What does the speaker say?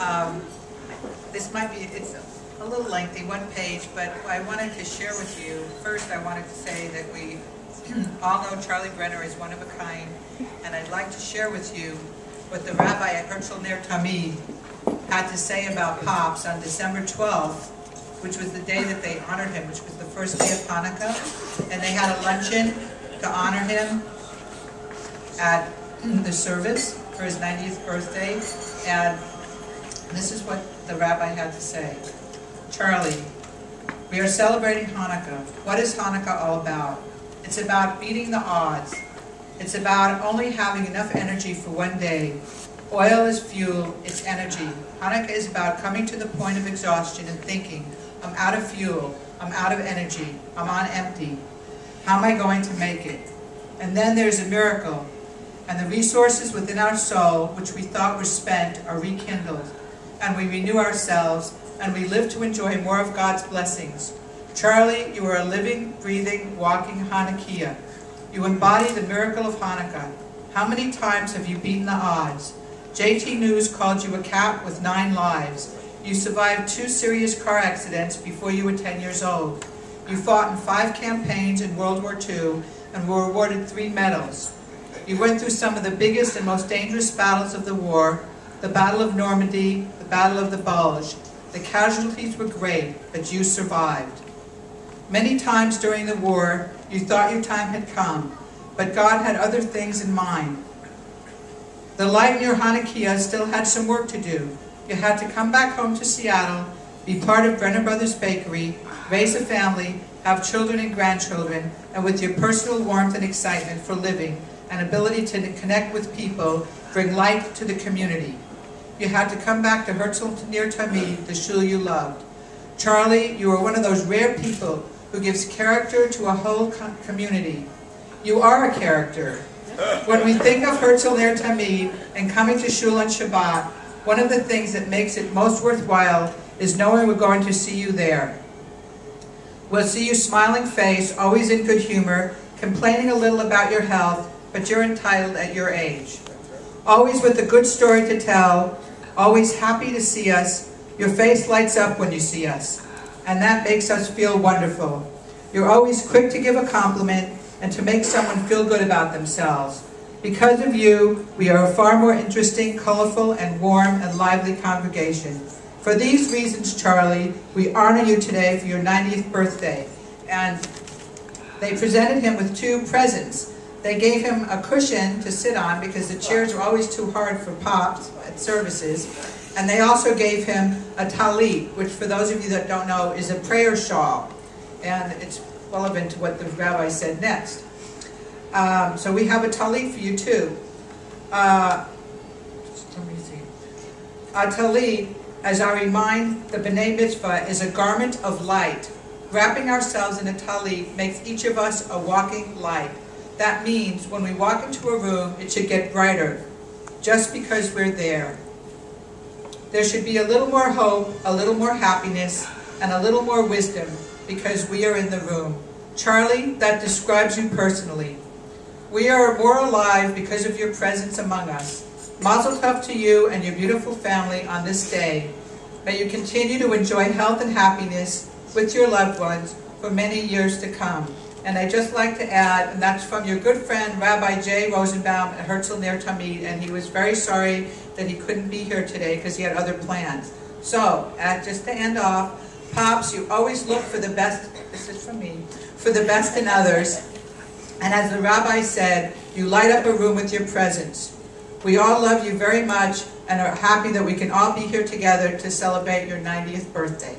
Um, this might be, it's a little lengthy, one page, but I wanted to share with you. First, I wanted to say that we all know Charlie Brenner is one of a kind, and I'd like to share with you what the rabbi at Herzl Ner Tamid had to say about Pops on December 12th, which was the day that they honored him, which was the first day of Hanukkah, and they had a luncheon to honor him at the service for his 90th birthday, and this is what the rabbi had to say. Charlie, we are celebrating Hanukkah. What is Hanukkah all about? It's about beating the odds. It's about only having enough energy for one day. Oil is fuel, it's energy. Hanukkah is about coming to the point of exhaustion and thinking, I'm out of fuel, I'm out of energy, I'm on empty. How am I going to make it? And then there's a miracle, and the resources within our soul, which we thought were spent, are rekindled, and we renew ourselves, and we live to enjoy more of God's blessings. Charlie, you are a living, breathing, walking Hanukkah. You embody the miracle of Hanukkah. How many times have you beaten the odds? JT News called you a cat with 9 lives. You survived 2 serious car accidents before you were 10 years old. You fought in 5 campaigns in World War II and were awarded 3 medals. You went through some of the biggest and most dangerous battles of the war, the Battle of Normandy, the Battle of the Bulge. The casualties were great, but you survived. Many times during the war, you thought your time had come, but God had other things in mind. The light in your Hanukkah still had some work to do. You had to come back home to Seattle, be part of Brenner Brothers Bakery, raise a family, have children and grandchildren, and with your personal warmth and excitement for living and ability to connect with people, bring light to the community. You had to come back to Herzl Ner Tamid, the shul you loved. Charlie, you are one of those rare people who gives character to a whole community. You are a character. When we think of Herzl Ner Tamid and coming to shul on Shabbat, one of the things that makes it most worthwhile is knowing we're going to see you there. We'll see you smiling face, always in good humor, complaining a little about your health, but you're entitled at your age. Always with a good story to tell, always happy to see us. Your face lights up when you see us, and that makes us feel wonderful. You're always quick to give a compliment and to make someone feel good about themselves. Because of you, we are a far more interesting, colorful, and warm and lively congregation. For these reasons, Charlie, we honor you today for your 90th birthday. And they presented him with 2 presents. They gave him a cushion to sit on because the chairs were always too hard for Pops at services. And they also gave him a talit, which for those of you that don't know is a prayer shawl. And it's relevant to what the rabbi said next. So we have a talit for you too. Let me see. A talit, as I remind the B'nai Mitzvah, is a garment of light. Wrapping ourselves in a talit makes each of us a walking light. That means when we walk into a room, it should get brighter, just because we're there. There should be a little more hope, a little more happiness, and a little more wisdom, because we are in the room. Charlie, that describes you personally. We are more alive because of your presence among us. Mazel tov to you and your beautiful family on this day. May you continue to enjoy health and happiness with your loved ones for many years to come. And I'd just like to add, and that's from your good friend, Rabbi J. Rosenbaum at Herzl Ner Tamid, and he was very sorry that he couldn't be here today because he had other plans. So, just to end off, Pops, you always look for the best, this is from me, for the best in others. And as the rabbi said, you light up a room with your presence. We all love you very much and are happy that we can all be here together to celebrate your 90th birthday.